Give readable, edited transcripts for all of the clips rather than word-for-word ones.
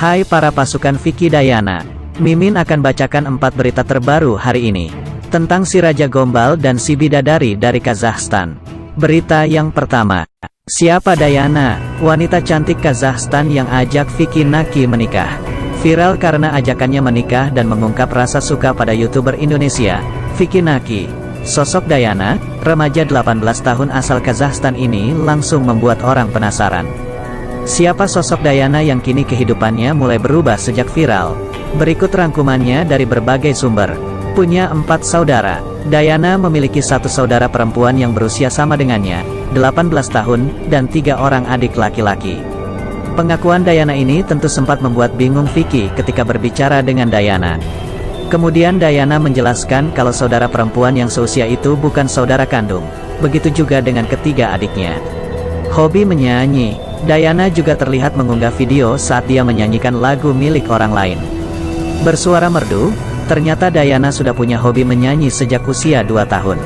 Hai para pasukan Vicky Dayana, Mimin akan bacakan 4 berita terbaru hari ini, tentang si Raja Gombal dan si Bidadari dari Kazakhstan. Berita yang pertama, siapa Dayana, wanita cantik Kazakhstan yang ajak Vicky Naki menikah? Viral karena ajakannya menikah dan mengungkap rasa suka pada YouTuber Indonesia, Vicky Naki. Sosok Dayana, remaja 18 tahun asal Kazakhstan ini langsung membuat orang penasaran. Siapa sosok Dayana yang kini kehidupannya mulai berubah sejak viral? Berikut rangkumannya dari berbagai sumber. Punya 4 saudara, Dayana memiliki 1 saudara perempuan yang berusia sama dengannya, 18 tahun, dan 3 orang adik laki-laki. Pengakuan Dayana ini tentu sempat membuat bingung Vicky ketika berbicara dengan Dayana. Kemudian Dayana menjelaskan kalau saudara perempuan yang seusia itu bukan saudara kandung, begitu juga dengan ketiga adiknya. Hobi menyanyi, Dayana juga terlihat mengunggah video saat dia menyanyikan lagu milik orang lain. Bersuara merdu, ternyata Dayana sudah punya hobi menyanyi sejak usia 2 tahun.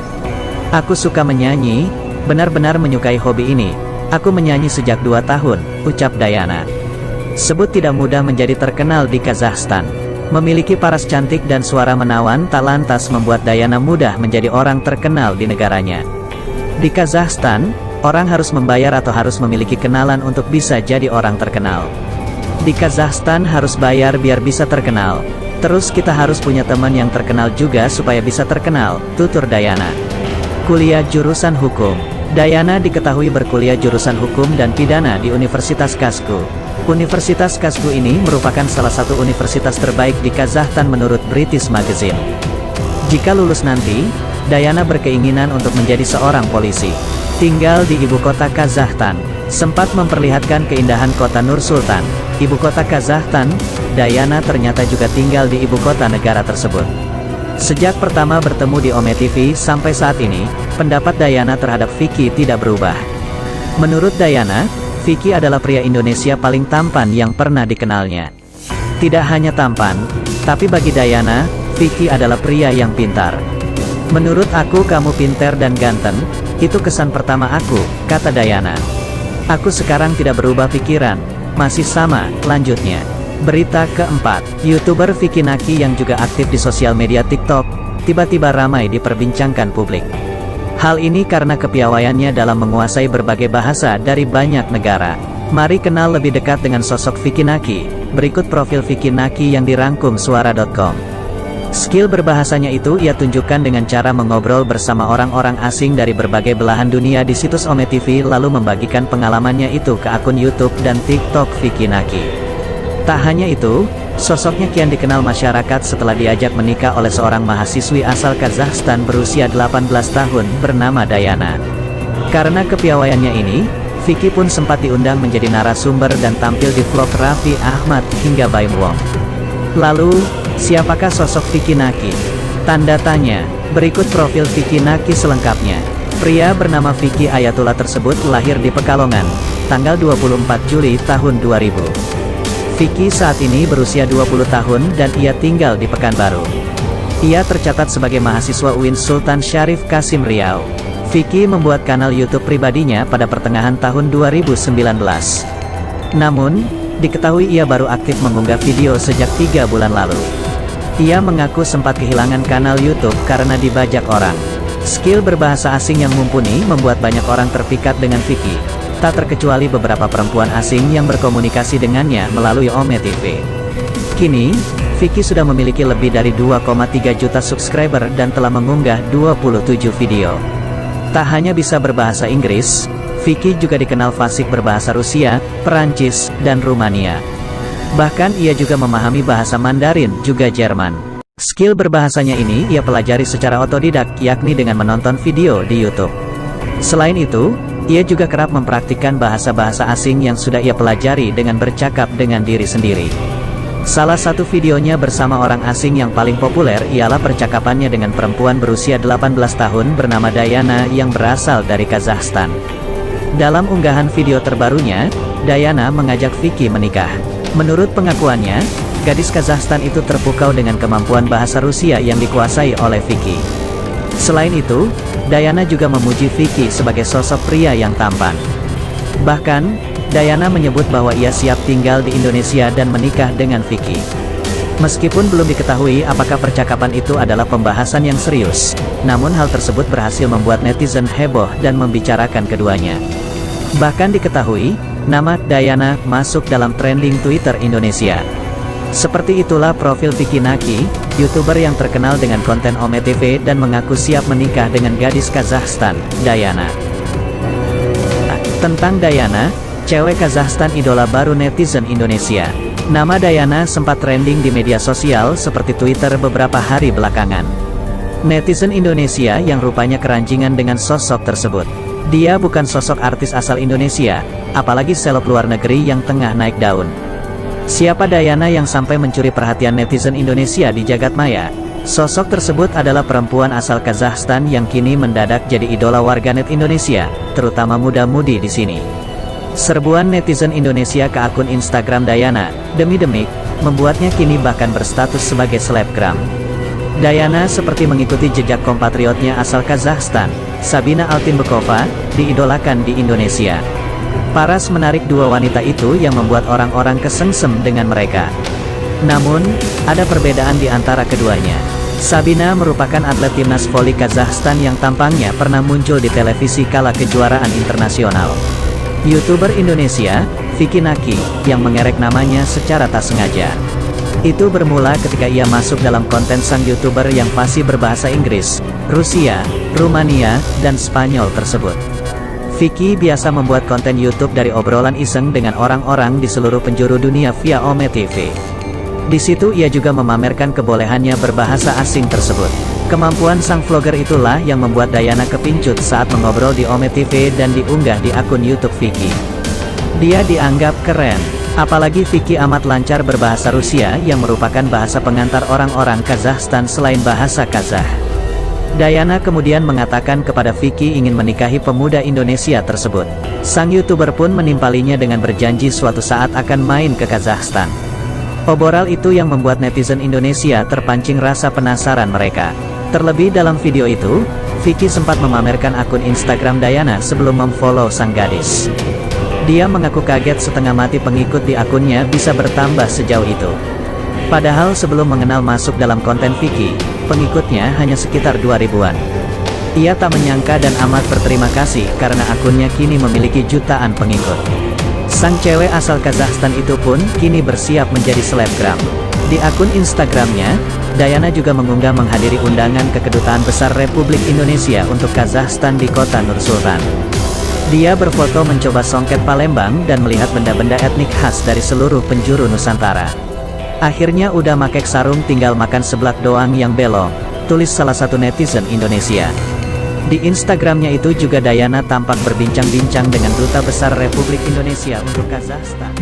Aku suka menyanyi, benar-benar menyukai hobi ini. Aku menyanyi sejak 2 tahun, ucap Dayana. Sebut tidak mudah menjadi terkenal di Kazakhstan. Memiliki paras cantik dan suara menawan tak lantas membuat Dayana mudah menjadi orang terkenal di negaranya. Di Kazakhstan, orang harus membayar atau harus memiliki kenalan untuk bisa jadi orang terkenal. Di Kazakhstan harus bayar biar bisa terkenal. Terus kita harus punya teman yang terkenal juga supaya bisa terkenal, tutur Dayana. Kuliah jurusan hukum. Dayana diketahui berkuliah jurusan hukum dan pidana di Universitas Kasku. Universitas Kasku ini merupakan salah satu universitas terbaik di Kazakhstan menurut British Magazine. Jika lulus nanti, Dayana berkeinginan untuk menjadi seorang polisi. Tinggal di ibu kota Kazakhstan, sempat memperlihatkan keindahan kota Nur Sultan, ibu kota Kazakhstan. Dayana ternyata juga tinggal di ibu kota negara tersebut. Sejak pertama bertemu di Ome TV sampai saat ini, pendapat Dayana terhadap Vicky tidak berubah. Menurut Dayana, Vicky adalah pria Indonesia paling tampan yang pernah dikenalnya. Tidak hanya tampan, tapi bagi Dayana, Vicky adalah pria yang pintar. Menurut aku kamu pintar dan ganteng, itu kesan pertama aku, kata Dayana. Aku sekarang tidak berubah pikiran, masih sama, lanjutnya. Berita keempat, YouTuber Vicky Naki yang juga aktif di sosial media TikTok, tiba-tiba ramai diperbincangkan publik. Hal ini karena kepiawaiannya dalam menguasai berbagai bahasa dari banyak negara. Mari kenal lebih dekat dengan sosok Vicky Naki. Berikut profil Vicky Naki yang dirangkum suara.com. Skill berbahasanya itu ia tunjukkan dengan cara mengobrol bersama orang-orang asing dari berbagai belahan dunia di situs Ome TV lalu membagikan pengalamannya itu ke akun YouTube dan TikTok Vicky Naki. Tak hanya itu, sosoknya kian dikenal masyarakat setelah diajak menikah oleh seorang mahasiswi asal Kazakhstan berusia 18 tahun bernama Dayana. Karena kepiawaiannya ini, Vicky pun sempat diundang menjadi narasumber dan tampil di vlog Raffi Ahmad hingga Baim Wong. Lalu, siapakah sosok Vicky Naki? Tanda tanya. Berikut profil Vicky Naki selengkapnya. Pria bernama Vicky Ayatullah tersebut lahir di Pekalongan, tanggal 24 Juli tahun 2000. Vicky saat ini berusia 20 tahun dan ia tinggal di Pekanbaru. Ia tercatat sebagai mahasiswa UIN Sultan Syarif Kasim Riau. Vicky membuat kanal YouTube pribadinya pada pertengahan tahun 2019. Namun, diketahui ia baru aktif mengunggah video sejak 3 bulan lalu. Ia mengaku sempat kehilangan kanal YouTube karena dibajak orang. Skill berbahasa asing yang mumpuni membuat banyak orang terpikat dengan Vicky. Tak terkecuali beberapa perempuan asing yang berkomunikasi dengannya melalui Ome TV. Kini, Vicky sudah memiliki lebih dari 2,3 juta subscriber dan telah mengunggah 27 video. Tak hanya bisa berbahasa Inggris, Vicky juga dikenal fasih berbahasa Rusia, Perancis, dan Rumania. Bahkan ia juga memahami bahasa Mandarin juga Jerman. Skill berbahasanya ini ia pelajari secara otodidak, yakni dengan menonton video di YouTube. Selain itu, ia juga kerap mempraktikkan bahasa-bahasa asing yang sudah ia pelajari dengan bercakap dengan diri sendiri. Salah satu videonya bersama orang asing yang paling populer ialah percakapannya dengan perempuan berusia 18 tahun bernama Dayana yang berasal dari Kazakhstan. Dalam unggahan video terbarunya, Dayana mengajak Vicky menikah. Menurut pengakuannya, gadis Kazakhstan itu terpukau dengan kemampuan bahasa Rusia yang dikuasai oleh Vicky. Selain itu, Dayana juga memuji Vicky sebagai sosok pria yang tampan. Bahkan, Dayana menyebut bahwa ia siap tinggal di Indonesia dan menikah dengan Vicky. Meskipun belum diketahui apakah percakapan itu adalah pembahasan yang serius, namun hal tersebut berhasil membuat netizen heboh dan membicarakan keduanya. Bahkan diketahui, nama Dayana masuk dalam trending Twitter Indonesia. Seperti itulah profil Vicky Naki, YouTuber yang terkenal dengan konten Ome TV dan mengaku siap menikah dengan gadis Kazakhstan, Dayana. Tentang Dayana, cewek Kazakhstan idola baru netizen Indonesia. Nama Dayana sempat trending di media sosial seperti Twitter beberapa hari belakangan. Netizen Indonesia yang rupanya keranjingan dengan sosok tersebut. Dia bukan sosok artis asal Indonesia, apalagi seleb luar negeri yang tengah naik daun. Siapa Dayana yang sampai mencuri perhatian netizen Indonesia di jagat maya? Sosok tersebut adalah perempuan asal Kazakhstan yang kini mendadak jadi idola warganet Indonesia, terutama muda-mudi di sini. Serbuan netizen Indonesia ke akun Instagram Dayana, demi-demi, membuatnya kini bahkan berstatus sebagai selebgram. Dayana seperti mengikuti jejak kompatriotnya asal Kazakhstan, Sabina Altinbekova, diidolakan di Indonesia. Paras menarik dua wanita itu yang membuat orang-orang kesengsem dengan mereka. Namun, ada perbedaan di antara keduanya. Sabina merupakan atlet timnas voli Kazakhstan yang tampangnya pernah muncul di televisi kala kejuaraan internasional. YouTuber Indonesia, Vicky Naki, yang mengerek namanya secara tak sengaja. Itu bermula ketika ia masuk dalam konten sang YouTuber yang fasih berbahasa Inggris, Rusia, Rumania, dan Spanyol tersebut. Vicky biasa membuat konten YouTube dari obrolan iseng dengan orang-orang di seluruh penjuru dunia via Ome TV. Di situ ia juga memamerkan kebolehannya berbahasa asing tersebut. Kemampuan sang vlogger itulah yang membuat Dayana kepincut saat mengobrol di Ome TV dan diunggah di akun YouTube Vicky. Dia dianggap keren, apalagi Vicky amat lancar berbahasa Rusia yang merupakan bahasa pengantar orang-orang Kazakhstan selain bahasa Kazakh. Dayana kemudian mengatakan kepada Vicky ingin menikahi pemuda Indonesia tersebut. Sang YouTuber pun menimpalinya dengan berjanji suatu saat akan main ke Kazakhstan. Obrolan itu yang membuat netizen Indonesia terpancing rasa penasaran mereka. Terlebih dalam video itu, Vicky sempat memamerkan akun Instagram Dayana sebelum memfollow sang gadis. Dia mengaku kaget setengah mati pengikut di akunnya bisa bertambah sejauh itu. Padahal sebelum mengenal masuk dalam konten Vicky, pengikutnya hanya sekitar 2000-an. Ia tak menyangka dan amat berterima kasih karena akunnya kini memiliki jutaan pengikut. Sang cewek asal Kazakhstan itu pun kini bersiap menjadi selebgram. Di akun Instagramnya, Dayana juga mengunggah menghadiri undangan ke Kedutaan Besar Republik Indonesia untuk Kazakhstan di kota Nur Sultan. Dia berfoto mencoba songket Palembang dan melihat benda-benda etnik khas dari seluruh penjuru Nusantara. Akhirnya udah makek sarung tinggal makan seblak doang yang belong, tulis salah satu netizen Indonesia. Di Instagramnya itu juga Dayana tampak berbincang-bincang dengan Duta Besar Republik Indonesia untuk Kazakhstan.